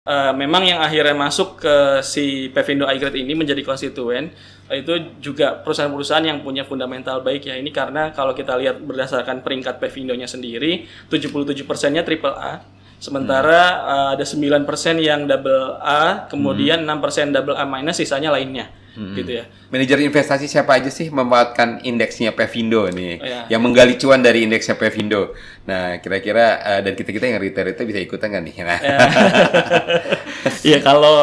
Memang yang akhirnya masuk ke si Pevindo iGrade ini menjadi konstituen itu juga perusahaan-perusahaan yang punya fundamental baik ya. Ini karena kalau kita lihat berdasarkan peringkat Pevindonya sendiri, 77%-nya triple A. Sementara ada 9% yang double A, kemudian 6% double A minus, sisanya lainnya. Gitu ya. Manajer investasi siapa aja sih memanfaatkan indeksnya Pevindo nih, Ya. yang menggali cuan dari indeksnya Pevindo. Nah, kira-kira dan kita yang retail itu bisa ikutan nggak nih? Nah. Ya kalau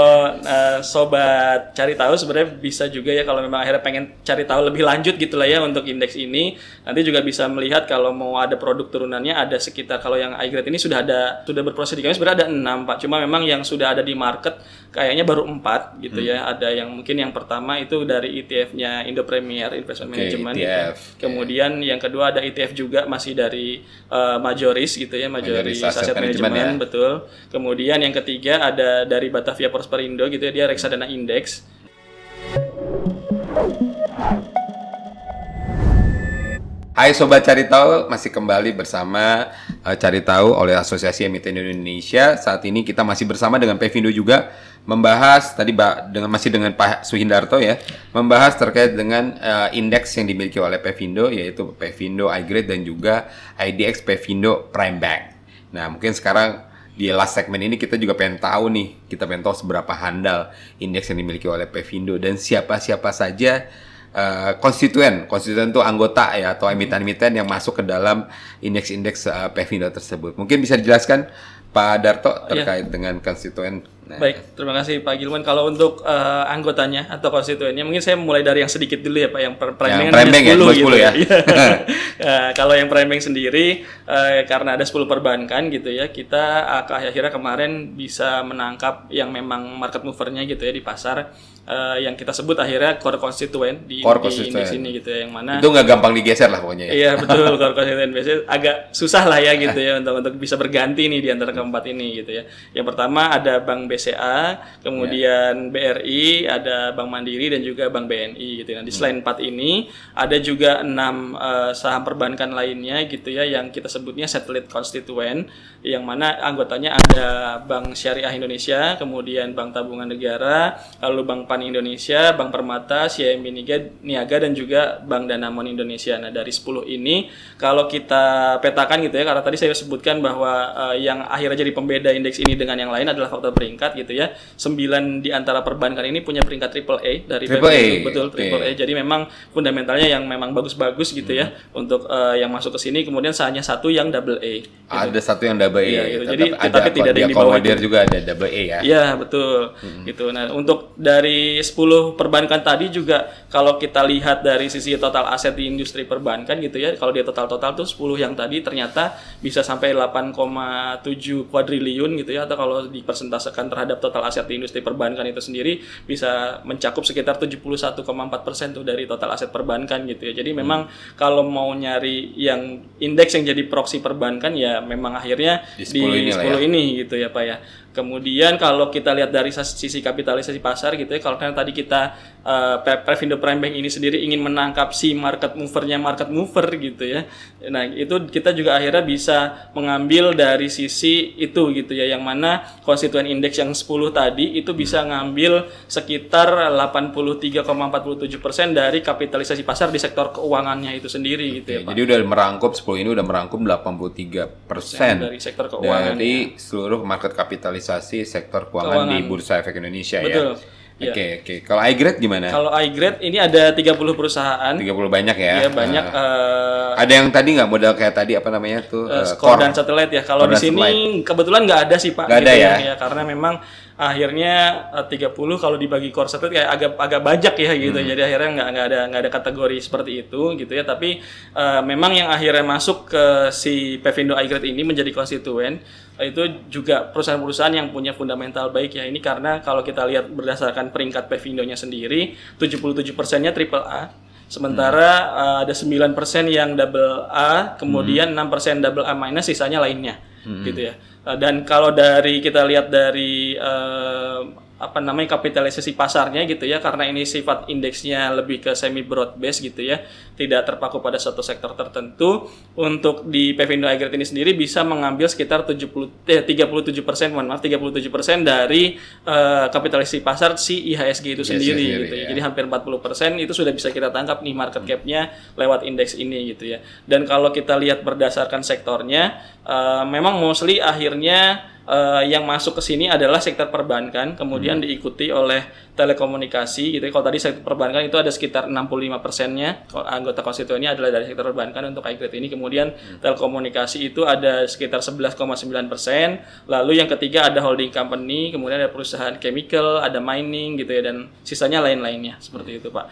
sobat cari tahu sebenarnya bisa juga ya, kalau memang akhirnya pengen cari tahu lebih lanjut gitu lah ya untuk indeks ini. Nanti juga bisa melihat kalau mau ada produk turunannya ada sekitar, kalau yang iGrade ini sudah berproses di kami sebenarnya ada 6 Pak. Cuma memang yang sudah ada di market kayaknya baru 4 gitu ya. Ada yang mungkin yang pertama itu dari ETF-nya Indo Premier Investment Management ETF. gitu. Kemudian yang kedua ada ETF juga masih dari Majoris gitu ya, Majoris Asset Management, betul. Kemudian yang ketiga ada dari Batavia Prosperindo gitu ya, dia reksadana indeks. Hai Sobat Cari Tahu, masih kembali bersama Cari Tahu oleh Asosiasi Emiten Indonesia. Saat ini kita masih bersama dengan Pevindo juga, membahas tadi masih dengan Pak Suhindarto ya, membahas terkait dengan indeks yang dimiliki oleh Pevindo, yaitu Pevindo iGrade dan juga IDX Pevindo Prime Bank. Nah, mungkin sekarang di last segment ini kita juga pengen tahu nih, kita pengen tahu seberapa handal indeks yang dimiliki oleh Pevindo dan siapa-siapa saja konstituen itu anggota ya, atau emiten-emiten yang masuk ke dalam indeks-indeks Pevindo tersebut. Mungkin bisa dijelaskan Pak Darto terkait dengan konstituen. Nah. Baik, terima kasih Pak Gilman. Kalau untuk anggotanya atau konstituennya, mungkin saya mulai dari yang sedikit dulu ya Pak, yang prime bank 10 gitu ya. Kalau yang prime bank sendiri, karena ada 10 perbankan gitu ya, kita akhirnya kemarin bisa menangkap yang memang market movernya gitu ya di pasar, yang kita sebut akhirnya core konstituen di indeks ini gitu ya, yang mana itu nggak gampang digeser lah pokoknya ya. Iya betul, core konstituen biasanya agak susah lah ya gitu ya untuk bisa berganti nih di antara keempat ini gitu ya. Yang pertama ada Bank BCA, kemudian BRI, ada Bank Mandiri dan juga Bank BNI gitu ya. Nah, di selain 4 ini ada juga 6 saham perbankan lainnya gitu ya, yang kita sebutnya satellite konstituen, yang mana anggotanya ada Bank Syariah Indonesia, kemudian Bank Tabungan Negara, lalu Bank Pan Indonesia, Bank Permata, CIMB Niaga dan juga Bank Danamon Indonesia. Nah, dari 10 ini kalau kita petakan gitu ya, karena tadi saya sebutkan bahwa yang akhirnya jadi pembeda indeks ini dengan yang lain adalah faktor peringkat gitu ya. 9 di antara perbankan ini punya peringkat triple A dari Pevindo, betul, triple A. Jadi memang fundamentalnya yang memang bagus-bagus gitu ya untuk yang masuk ke sini. Kemudian hanya satu yang double A. Gitu. Ada satu yang double A. Iya, gitu. Jadi tapi tidak ada yang di bawah itu. Juga ada double A ya. Iya, betul. Gitu. Nah, untuk dari 10 perbankan tadi juga kalau kita lihat dari sisi total aset di industri perbankan gitu ya, kalau dia total tuh 10 yang tadi ternyata bisa sampai 8,7 kuadriliun gitu ya, atau kalau dipersentasekan terhadap total aset di industri perbankan itu sendiri bisa mencakup sekitar 71,4% tuh dari total aset perbankan gitu ya. Jadi memang kalau mau nyari yang indeks yang jadi proksi perbankan ya memang akhirnya di 10 ini gitu ya Pak ya. Kemudian kalau kita lihat dari sisi kapitalisasi pasar gitu ya, kalau kan tadi kita Pevindo Prime Bank ini sendiri ingin menangkap si market mover gitu ya. Nah, itu kita juga akhirnya bisa mengambil dari sisi itu gitu ya, yang mana konstituen indeks yang 10 tadi itu bisa ngambil sekitar 83,47% dari kapitalisasi pasar di sektor keuangannya itu sendiri gitu ya Pak. Jadi udah merangkup 10 ini udah merangkup 83% dari sektor keuangan dari seluruh market kapitalisasi sektor keuangan di Bursa Efek Indonesia. Betul. Ya. Oke. Kalau iGrade gimana? Kalau iGrade ini ada 30 perusahaan. 30 banyak ya? Iya, banyak. Ada yang tadi nggak modal kayak tadi apa namanya tuh? Core dan Satellite ya. Kalau di sini kebetulan nggak ada sih Pak. Nggak ada ya? Karena memang akhirnya 30 kalau dibagi core satellite kayak agak bajak ya gitu. Jadi akhirnya nggak ada kategori seperti itu gitu ya. Tapi memang yang akhirnya masuk ke si Pevindo iGrade ini menjadi konstituen itu juga perusahaan-perusahaan yang punya fundamental baik ya. Ini karena kalau kita lihat berdasarkan peringkat Pevindonya sendiri, 77%-nya triple A. Sementara ada 9% yang double A, kemudian 6% double A minus, sisanya lainnya gitu ya. Dan kalau dari kita lihat dari kapitalisasi pasarnya gitu ya, karena ini sifat indeksnya lebih ke semi broad base gitu ya, tidak terpaku pada suatu sektor tertentu. Untuk di Pevindo iGrade ini sendiri bisa mengambil sekitar 37% dari kapitalisasi pasar si IHSG itu sendiri gitu ya. Jadi hampir 40% itu sudah bisa kita tangkap nih market cap-nya lewat indeks ini gitu ya. Dan kalau kita lihat berdasarkan sektornya, memang mostly akhirnya yang masuk ke sini adalah sektor perbankan, kemudian diikuti oleh telekomunikasi gitu. Kalau tadi sektor perbankan itu ada sekitar 65%-nya anggota konstituennya adalah dari sektor perbankan untuk iGrade ini. Kemudian telekomunikasi itu ada sekitar 11,9%. Lalu yang ketiga ada holding company, kemudian ada perusahaan chemical, ada mining gitu ya, dan sisanya lain-lainnya seperti itu, Pak.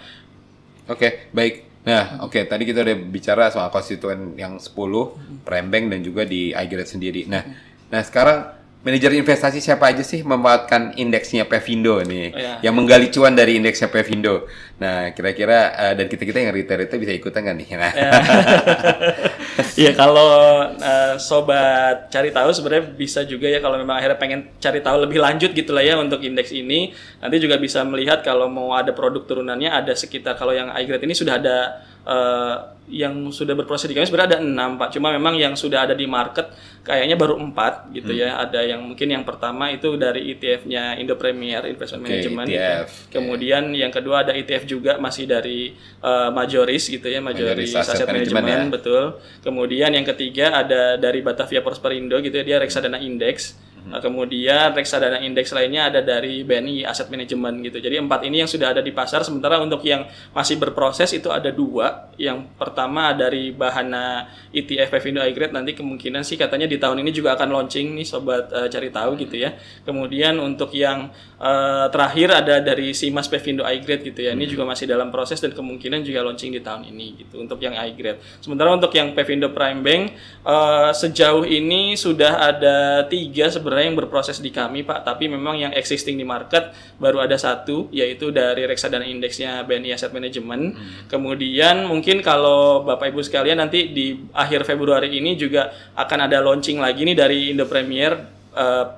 Oke, baik. Nah, tadi kita udah bicara soal konstituen yang 10, prime bank dan juga di iGrade sendiri. Nah, sekarang manajer investasi siapa aja sih memanfaatkan indeksnya Pevindo nih, yang menggali cuan dari indeksnya Pevindo. Nah, kira-kira dan kita yang retail bisa ikutan nggak nih? Nah. Ya kalau sobat cari tahu sebenarnya bisa juga ya, kalau memang akhirnya pengen cari tahu lebih lanjut gitulah ya untuk indeks ini. Nanti juga bisa melihat kalau mau ada produk turunannya ada sekitar, kalau yang iGrade ini sudah ada yang sudah berproses di kami sebenarnya ada 6 Pak. Cuma memang yang sudah ada di market kayaknya baru 4 gitu ya. Ada yang mungkin yang pertama itu dari ETF-nya Indo Premier Investment Management ETF. Kemudian yang kedua ada ETF juga masih dari Majoris gitu ya, Majoris Asset Management betul. Kemudian yang ketiga ada dari Batavia Prosperindo gitu ya, dia reksadana indeks. Kemudian reksadana indeks lainnya ada dari BNI Asset Management gitu. Jadi 4 ini yang sudah ada di pasar. Sementara untuk yang masih berproses itu ada 2. Yang pertama dari Bahana ETF Pevindo iGrade, nanti kemungkinan sih katanya di tahun ini juga akan launching nih sobat cari tahu gitu ya. Kemudian untuk yang terakhir ada dari Simas Pevindo iGrade gitu ya. Ini juga masih dalam proses dan kemungkinan juga launching di tahun ini gitu untuk yang iGrade. Sementara untuk yang Pevindo Prime Bank sejauh ini sudah ada 3 sebenarnya yang berproses di kami Pak, tapi memang yang existing di market baru ada 1, yaitu dari reksadana indeksnya BNI Asset Management. Kemudian mungkin kalau Bapak Ibu sekalian nanti di akhir Februari ini juga akan ada launching lagi nih dari Indo Premier.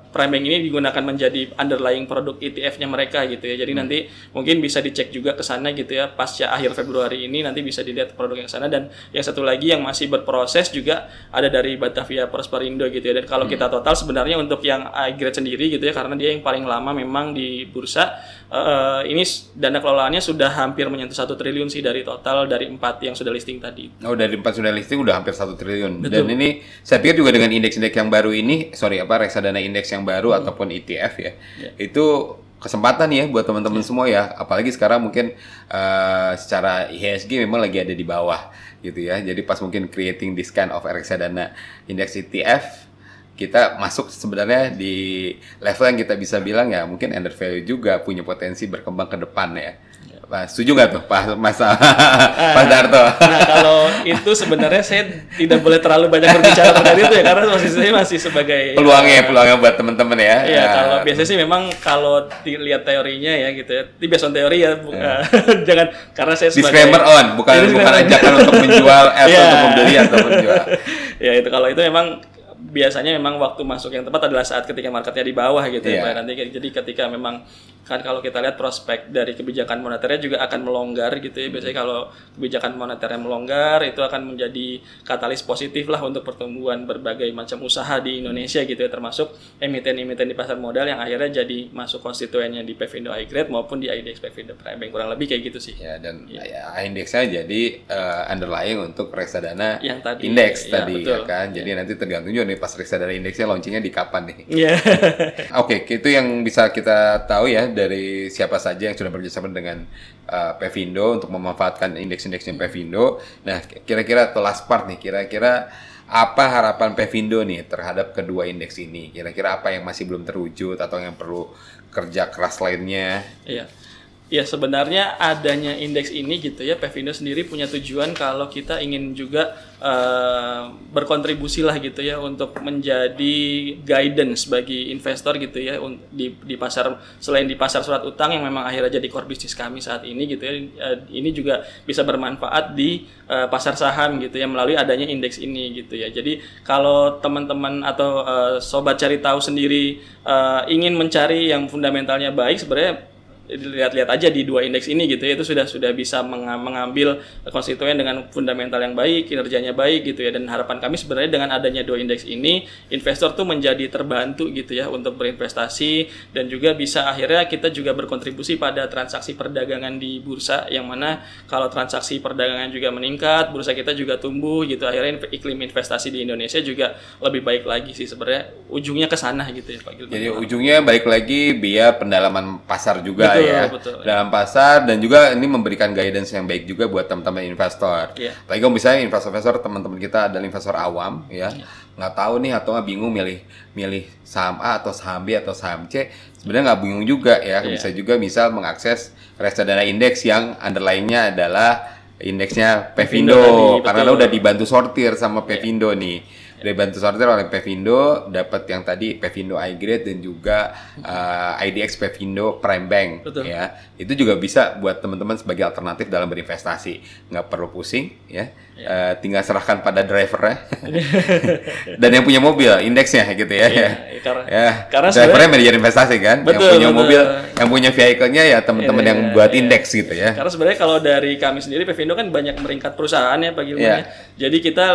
Prime Bank ini digunakan menjadi underlying produk ETF-nya mereka gitu ya. Jadi nanti mungkin bisa dicek juga ke sana gitu ya. Pasca akhir Februari ini nanti bisa dilihat produk yang sana. Dan yang satu lagi yang masih berproses juga ada dari Batavia Prosperindo gitu ya. Dan kalau kita total sebenarnya untuk yang iGrade sendiri gitu ya, karena dia yang paling lama memang di bursa, ini dana kelolaannya sudah hampir menyentuh 1 triliun sih dari total dari 4 yang sudah listing tadi. Oh, dari 4 sudah listing udah hampir 1 triliun. Betul. Dan ini saya pikir juga dengan indeks-indeks yang baru ini, reksadana indeks yang baru ataupun ETF ya, itu kesempatan ya buat teman-teman semua ya. Apalagi sekarang mungkin secara IHSG memang lagi ada di bawah gitu ya. Jadi pas mungkin creating this kind of reksadana indeks ETF, kita masuk sebenarnya di level yang kita bisa bilang ya mungkin under value juga, punya potensi berkembang ke depan ya. Setuju nggak tuh Pak Mas Darto? Nah kalau itu sebenarnya saya tidak boleh terlalu banyak berbicara terkait itu ya, karena posisinya masih sebagai peluangnya buat teman-teman ya. Iya, kalau biasanya sih memang kalau dilihat teorinya ya gitu ya, itu based on teori ya, jangan, karena saya sebagai disclaimer bukan ajakan untuk menjual atau untuk membeli atau menjual. Ya itu kalau itu memang biasanya memang waktu masuk yang tepat adalah saat ketika marketnya di bawah gitu ya Pak. Nanti jadi ketika memang kan kalau kita lihat prospek dari kebijakan moneternya juga akan melonggar gitu ya. Biasanya kalau kebijakan moneternya melonggar itu akan menjadi katalis positif lah untuk pertumbuhan berbagai macam usaha di Indonesia gitu ya, termasuk emiten-emiten di pasar modal yang akhirnya jadi masuk konstituennya di Pevindo iGrade maupun di IDX Pevindo Prime Bank, kurang lebih kayak gitu sih. Ya, dan indeksnya jadi underlying untuk reksadana yang tadi, indeks tadi betul. Ya kan. Jadi nanti tergantung juga nih pas reksadana indeksnya launchingnya di kapan nih. Oke, itu yang bisa kita tahu ya dari siapa saja yang sudah bekerjasama dengan Pevindo untuk memanfaatkan indeks-indeksnya Pevindo. Nah, kira-kira the last part nih, kira-kira apa harapan Pevindo nih terhadap kedua indeks ini? Kira-kira apa yang masih belum terwujud atau yang perlu kerja keras lainnya? Iya. Ya sebenarnya adanya indeks ini gitu ya, Pevindo sendiri punya tujuan kalau kita ingin juga berkontribusi lah gitu ya untuk menjadi guidance bagi investor gitu ya di pasar, selain di pasar surat utang yang memang akhirnya jadi core bisnis kami saat ini gitu ya, ini juga bisa bermanfaat di pasar saham gitu ya melalui adanya indeks ini gitu ya. Jadi kalau teman-teman atau sobat cari tahu sendiri ingin mencari yang fundamentalnya baik, sebenarnya lihat-lihat aja di dua indeks ini gitu ya, itu sudah bisa mengambil konstituen dengan fundamental yang baik, kinerjanya baik gitu ya. Dan harapan kami sebenarnya dengan adanya dua indeks ini, investor tuh menjadi terbantu gitu ya untuk berinvestasi, dan juga bisa akhirnya kita juga berkontribusi pada transaksi perdagangan di bursa, yang mana kalau transaksi perdagangan juga meningkat, bursa kita juga tumbuh gitu, akhirnya iklim investasi di Indonesia juga lebih baik lagi sih sebenarnya, ujungnya ke sana gitu ya Pak Gilman. Jadi ujungnya balik lagi biar pendalaman pasar juga. Betul, ya betul, dalam pasar, dan juga ini memberikan guidance yang baik juga buat teman-teman investor. Apalagi kalau misalnya investor teman-teman kita adalah investor awam ya, nggak tahu nih atau nggak bingung milih saham A atau saham B atau saham C, sebenarnya nggak bingung juga ya, bisa juga misal mengakses reksadana indeks yang underlying-nya adalah indeksnya Pevindo karena lo udah dibantu sortir sama Pevindo nih. Udah bantu sortir oleh Pevindo, dapat yang tadi Pevindo iGrade dan juga IDX Pevindo Prime Bank. Ya. Itu juga bisa buat teman-teman sebagai alternatif dalam berinvestasi. Nggak perlu pusing ya. Tinggal serahkan pada drivernya. Dan yang punya mobil indeksnya gitu ya. Karena drivernya manajer investasi kan. Yang punya mobil, yang punya vehicle-nya ya teman-teman yang buat indeks gitu ya. Karena sebenarnya kalau dari kami sendiri Pevindo kan banyak meringkat perusahaan ya Pak Gilman. Jadi kita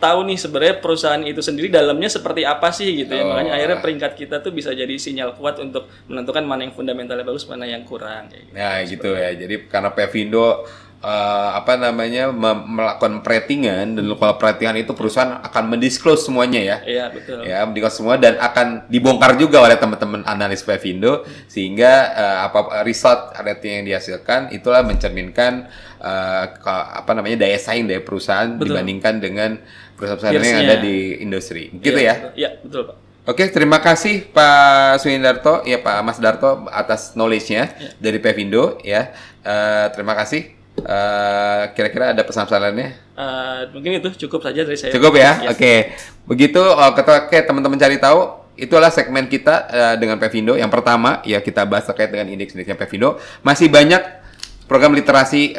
tahu nih sebenarnya perusahaan itu sendiri dalamnya seperti apa sih gitu ya. Makanya akhirnya peringkat kita tuh bisa jadi sinyal kuat untuk menentukan mana yang fundamentalnya bagus, mana yang kurang kayak gitu. Nah, gitu ya. Jadi karena Pevindo melakukan ratingan, dan kalau ratingan itu perusahaan akan mendisclose semuanya ya. Iya, betul. Ya, mendisclose semua dan akan dibongkar juga oleh teman-teman analis Pevindo, sehingga result rating yang dihasilkan itulah mencerminkan daya saing dari perusahaan dibandingkan dengan perusahaan yang ada di industri. Gitu ya? Iya, betul Pak. Oke, terima kasih Pak Suindarto, ya Pak Mas Darto atas knowledge-nya dari Pevindo ya. Terima kasih. Kira-kira ada pesan-pesan lainnya? Mungkin itu cukup saja dari saya. Cukup ya? Oke. Begitu teman-teman cari tahu, itulah segmen kita dengan Pevindo. Yang pertama ya kita bahas terkait dengan indeks-indeksnya Pevindo. Masih banyak program literasi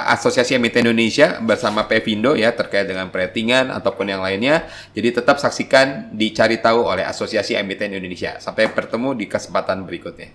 Asosiasi Emiten Indonesia bersama Pevindo ya terkait dengan ratingan ataupun yang lainnya. Jadi tetap saksikan dicari tahu oleh Asosiasi Emiten Indonesia. Sampai bertemu di kesempatan berikutnya.